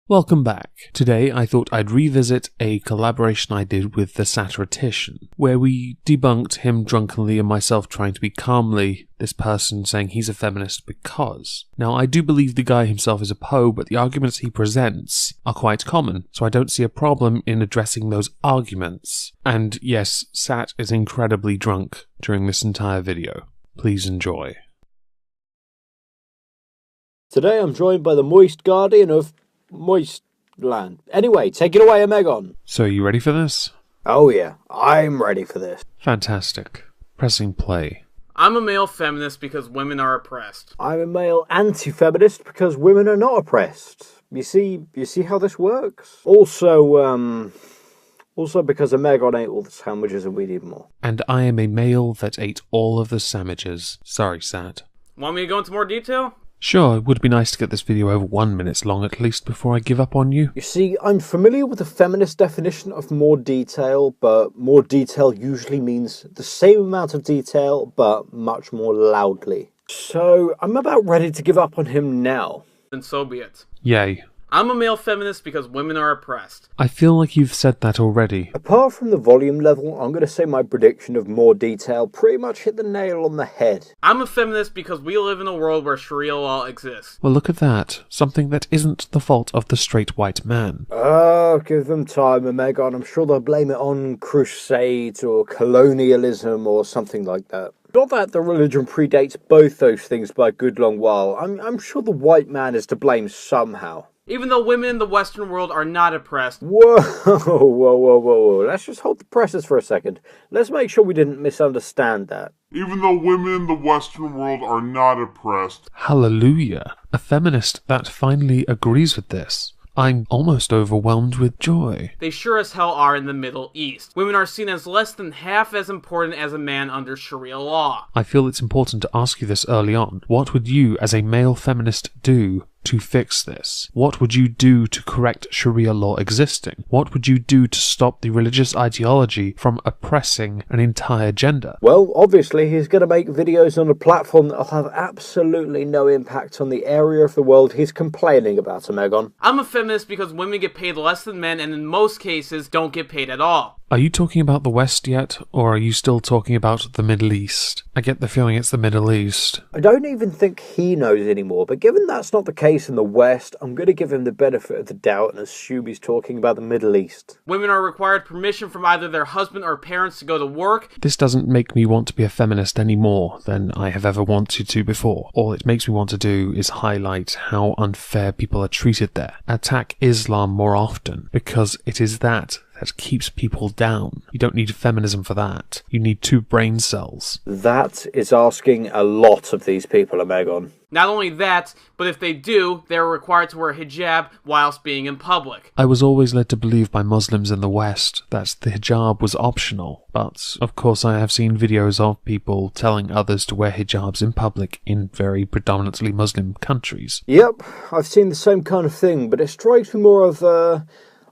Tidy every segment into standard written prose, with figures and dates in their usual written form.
Welcome back. Today I thought I'd revisit a collaboration I did with the Satiritician, where we debunked him drunkenly and myself trying to be calmly this person saying he's a feminist because. Now I do believe the guy himself is a Poe, but the arguments he presents are quite common, so I don't see a problem in addressing those arguments. And yes, Sat is incredibly drunk during this entire video. Please enjoy. Today I'm joined by the moist guardian of Moist Land. Anyway, take it away, Omegon. So you ready for this? Oh yeah, I'm ready for this. Fantastic. Pressing play. I'm a male feminist because women are oppressed. I'm a male anti-feminist because women are not oppressed. You see how this works? Also because Omegon ate all the sandwiches and we need more. And I am a male that ate all of the sandwiches. Sorry, Sat. Want me to go into more detail? Sure, it would be nice to get this video over 1 minute long at least before I give up on you. You see, I'm familiar with the feminist definition of more detail, but more detail usually means the same amount of detail, but much more loudly. So, I'm about ready to give up on him now. Then so be it. Yay. I'm a male feminist because women are oppressed. I feel like you've said that already. Apart from the volume level, I'm going to say my prediction of more detail pretty much hit the nail on the head. I'm a feminist because we live in a world where Sharia law exists. Well, look at that. Something that isn't the fault of the straight white man. Oh, give them time, Omegon. I'm sure they'll blame it on crusades or colonialism or something like that. Not that the religion predates both those things by a good long while. I'm sure the white man is to blame somehow. Even though women in the Western world are not oppressed. Whoa. Let's just hold the presses for a second. Let's make sure we didn't misunderstand that. Even though women in the Western world are not oppressed. Hallelujah. A feminist that finally agrees with this. I'm almost overwhelmed with joy. They sure as hell are in the Middle East. Women are seen as less than half as important as a man under Sharia law. I feel it's important to ask you this early on. What would you, as a male feminist, do to fix this? What would you do to correct Sharia law existing? What would you do to stop the religious ideology from oppressing an entire gender? Well, obviously he's going to make videos on a platform that'll have absolutely no impact on the area of the world he's complaining about, Omegon. I'm a feminist because women get paid less than men and in most cases don't get paid at all. Are you talking about the West yet, or are you still talking about the Middle East? I get the feeling it's the Middle East. I don't even think he knows anymore, but given that's not the case in the West, I'm going to give him the benefit of the doubt and assume he's talking about the Middle East. Women are required permission from either their husband or parents to go to work. This doesn't make me want to be a feminist any more than I have ever wanted to before. All it makes me want to do is highlight how unfair people are treated there. Attack Islam more often, because it is that keeps people down. You don't need feminism for that. You need 2 brain cells. That is asking a lot of these people, Omegon. Not only that, but if they do, they're required to wear hijab whilst being in public. I was always led to believe by Muslims in the West that the hijab was optional, but of course I have seen videos of people telling others to wear hijabs in public in very predominantly Muslim countries. Yep, I've seen the same kind of thing, but it strikes me more of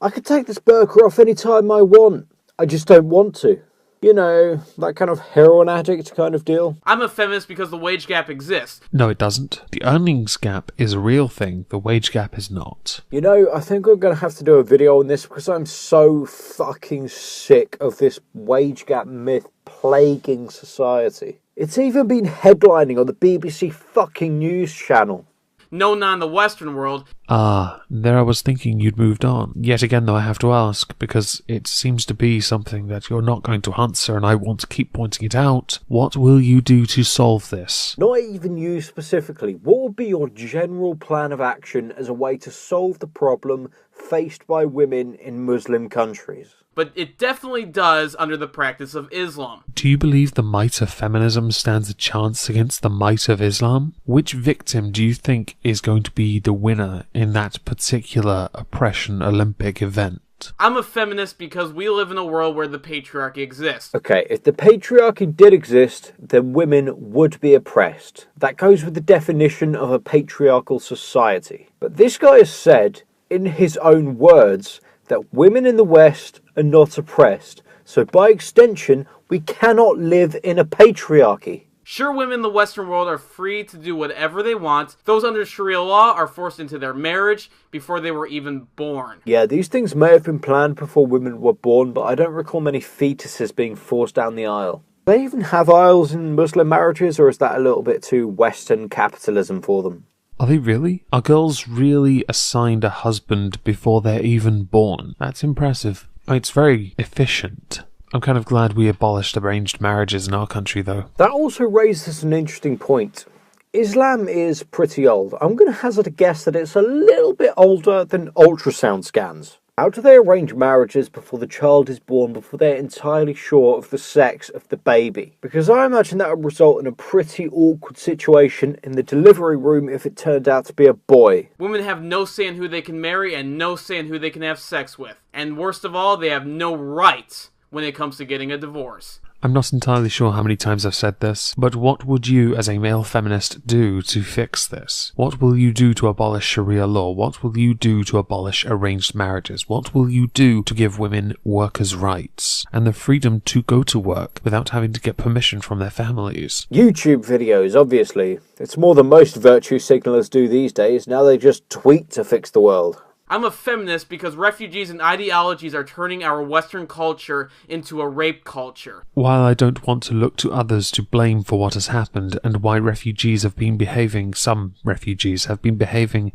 I could take this burqa off any time I want. I just don't want to. You know, that kind of heroin addict kind of deal. I'm a feminist because the wage gap exists. No, it doesn't. The earnings gap is a real thing. The wage gap is not. You know, I think we're going to have to do a video on this because I'm so fucking sick of this wage gap myth plaguing society. It's even been headlining on the BBC fucking news channel. No, not in the Western world. There I was thinking you'd moved on. Yet again, though, I have to ask, because it seems to be something that you're not going to answer, and I want to keep pointing it out. What will you do to solve this? Not even you specifically. What would be your general plan of action as a way to solve the problem faced by women in Muslim countries? But it definitely does under the practice of Islam. Do you believe the might of feminism stands a chance against the might of Islam? Which victim do you think is going to be the winner in that particular oppression Olympic event? I'm a feminist because we live in a world where the patriarchy exists. Okay, if the patriarchy did exist, then women would be oppressed. That goes with the definition of a patriarchal society. But this guy has said, in his own words, that women in the West are not oppressed, so by extension, we cannot live in a patriarchy. Sure, women in the Western world are free to do whatever they want. Those under Sharia law are forced into their marriage before they were even born. Yeah, these things may have been planned before women were born, but I don't recall many fetuses being forced down the aisle. Do they even have aisles in Muslim marriages, or is that a little bit too Western capitalism for them? Are they really? Are girls really assigned a husband before they're even born? That's impressive. It's very efficient. I'm kind of glad we abolished arranged marriages in our country, though. That also raises an interesting point. Islam is pretty old. I'm going to hazard a guess that it's a little bit older than ultrasound scans. How do they arrange marriages before the child is born, before they're entirely sure of the sex of the baby? Because I imagine that would result in a pretty awkward situation in the delivery room if it turned out to be a boy. Women have no say in who they can marry and no say in who they can have sex with. And worst of all, they have no rights when it comes to getting a divorce. I'm not entirely sure how many times I've said this, but what would you as a male feminist do to fix this? What will you do to abolish Sharia law? What will you do to abolish arranged marriages? What will you do to give women workers' rights and the freedom to go to work without having to get permission from their families? YouTube videos, obviously. It's more than most virtue signalers do these days. Now they just tweet to fix the world. I'm a feminist because refugees and ideologies are turning our Western culture into a rape culture. While I don't want to look to others to blame for what has happened and why some refugees have been behaving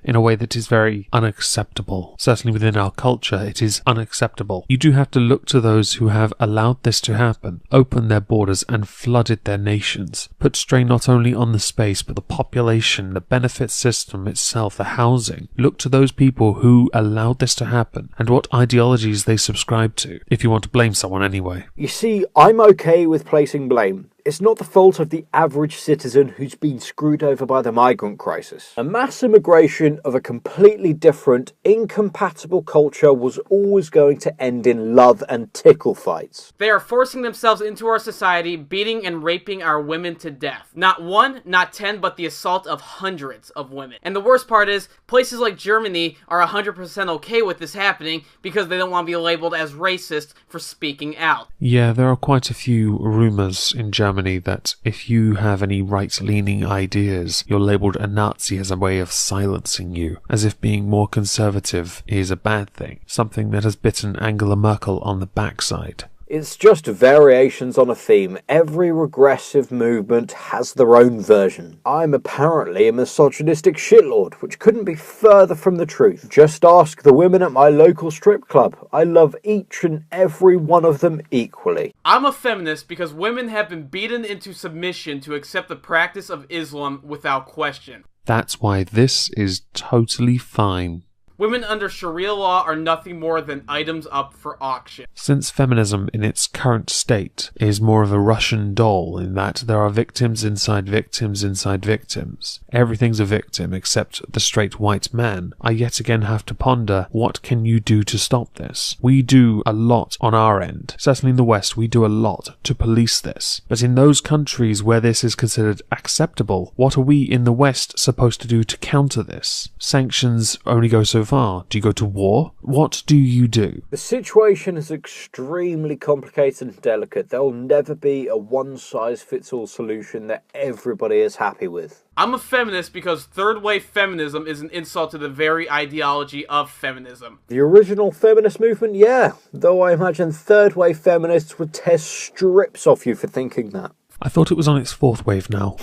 in a way that is very unacceptable. Certainly within our culture, it is unacceptable. You do have to look to those who have allowed this to happen, opened their borders and flooded their nations, put strain not only on the space but the population, the benefit system itself, the housing. Look to those people who allowed this to happen and what ideologies they subscribe to, if you want to blame someone anyway. You see, I'm okay with placing blame. It's not the fault of the average citizen who's been screwed over by the migrant crisis. A mass immigration of a completely different, incompatible culture was always going to end in love and tickle fights. They are forcing themselves into our society, beating and raping our women to death. Not one, not 10, but the assault of hundreds of women. And the worst part is, places like Germany are 100% okay with this happening because they don't want to be labeled as racist for speaking out. Yeah, there are quite a few rumours in Germany that if you have any right-leaning ideas, you're labelled a Nazi as a way of silencing you, as if being more conservative is a bad thing, something that has bitten Angela Merkel on the backside. It's just variations on a theme. Every regressive movement has their own version. I'm apparently a misogynistic shitlord, which couldn't be further from the truth. Just ask the women at my local strip club. I love each and every one of them equally. I'm a feminist because women have been beaten into submission to accept the practice of Islam without question. That's why this is totally fine. Women under Sharia law are nothing more than items up for auction. Since feminism in its current state is more of a Russian doll in that there are victims inside victims inside victims, everything's a victim except the straight white man, I yet again have to ponder, what can you do to stop this? We do a lot on our end. Certainly in the West, we do a lot to police this. But in those countries where this is considered acceptable, what are we in the West supposed to do to counter this? Sanctions only go so far. Do you go to war? What do you do? The situation is extremely complicated and delicate. There will never be a one-size-fits-all solution that everybody is happy with. I'm a feminist because third-wave feminism is an insult to the very ideology of feminism. The original feminist movement, yeah. Though I imagine third-wave feminists would tear strips off you for thinking that. I thought it was on its fourth wave now.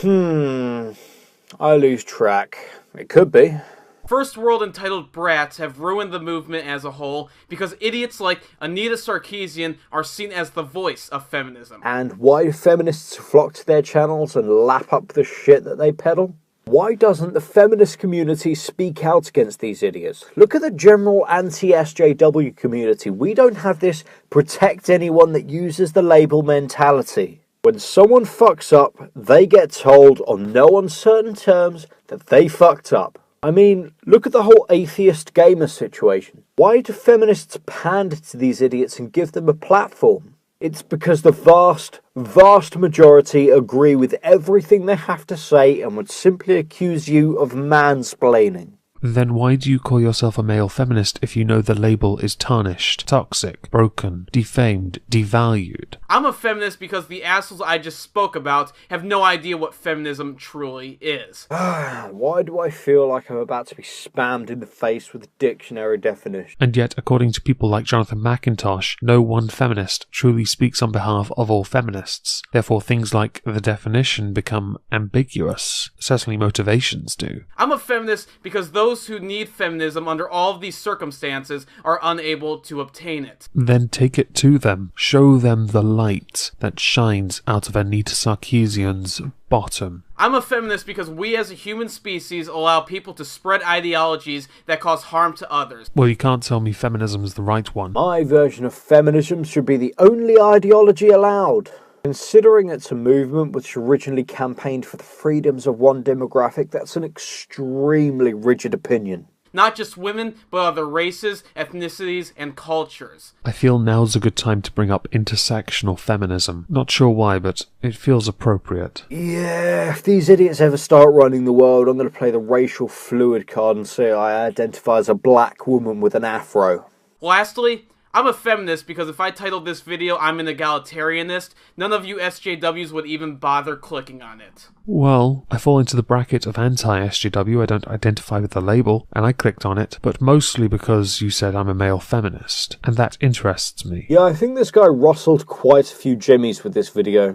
I lose track. It could be. First world entitled brats have ruined the movement as a whole because idiots like Anita Sarkeesian are seen as the voice of feminism. And why do feminists flock to their channels and lap up the shit that they peddle? Why doesn't the feminist community speak out against these idiots? Look at the general anti-SJW community. We don't have this protect anyone that uses the label mentality. When someone fucks up, they get told on no uncertain terms that they fucked up. I mean, look at the whole atheist gamer situation. Why do feminists pander to these idiots and give them a platform? It's because the vast, vast majority agree with everything they have to say and would simply accuse you of mansplaining. Then why do you call yourself a male feminist if you know the label is tarnished, toxic, broken, defamed, devalued? I'm a feminist because the assholes I just spoke about have no idea what feminism truly is. Why do I feel like I'm about to be spammed in the face with a dictionary definition? And yet, according to people like Jonathan McIntosh, no one feminist truly speaks on behalf of all feminists. Therefore, things like the definition become ambiguous. Certainly motivations do. I'm a feminist because those who need feminism under all of these circumstances are unable to obtain it. Then take it to them. Show them the light that shines out of Anita Sarkeesian's bottom. I'm a feminist because we as a human species allow people to spread ideologies that cause harm to others. Well, you can't tell me feminism is the right one. My version of feminism should be the only ideology allowed. Considering it's a movement which originally campaigned for the freedoms of one demographic, that's an extremely rigid opinion. Not just women, but other races, ethnicities, and cultures. I feel now's a good time to bring up intersectional feminism. Not sure why, but it feels appropriate. Yeah, if these idiots ever start running the world, I'm going to play the racial fluid card and say I identify as a black woman with an afro. Lastly, I'm a feminist because if I titled this video I'm an egalitarianist, none of you SJWs would even bother clicking on it. Well, I fall into the bracket of anti-SJW. I don't identify with the label, and I clicked on it, but mostly because you said I'm a male feminist, and that interests me. Yeah, I think this guy rustled quite a few jimmies with this video.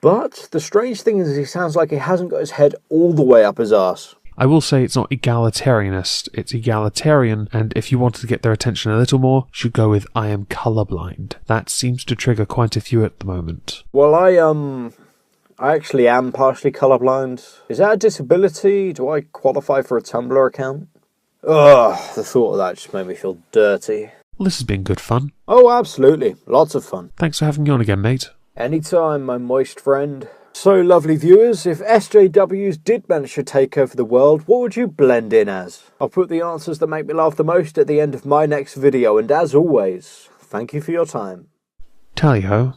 But the strange thing is he sounds like he hasn't got his head all the way up his arse. I will say it's not egalitarianist, it's egalitarian, and if you wanted to get their attention a little more, you should go with I am colourblind. That seems to trigger quite a few at the moment. Well, I actually am partially colourblind. Is that a disability? Do I qualify for a Tumblr account? Ugh, the thought of that just made me feel dirty. Well, this has been good fun. Oh, absolutely. Lots of fun. Thanks for having me on again, mate. Anytime, my moist friend. So, lovely viewers, if SJWs did manage to take over the world, what would you blend in as? I'll put the answers that make me laugh the most at the end of my next video, and as always, thank you for your time. Tally-ho.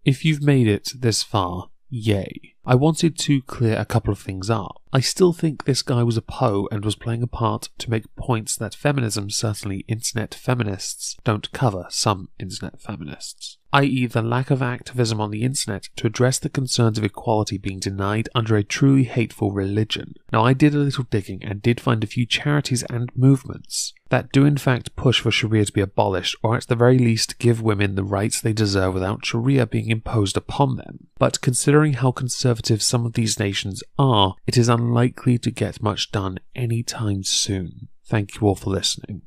If you've made it this far, yay. I wanted to clear a couple of things up. I still think this guy was a Poe and was playing a part to make points that feminism, certainly internet feminists, don't cover some internet feminists. I.e. the lack of activism on the internet to address the concerns of equality being denied under a truly hateful religion. Now, I did a little digging and did find a few charities and movements that do in fact push for Sharia to be abolished, or at the very least give women the rights they deserve without Sharia being imposed upon them. But considering how conservative some of these nations are, it is unlikely to get much done anytime soon. Thank you all for listening.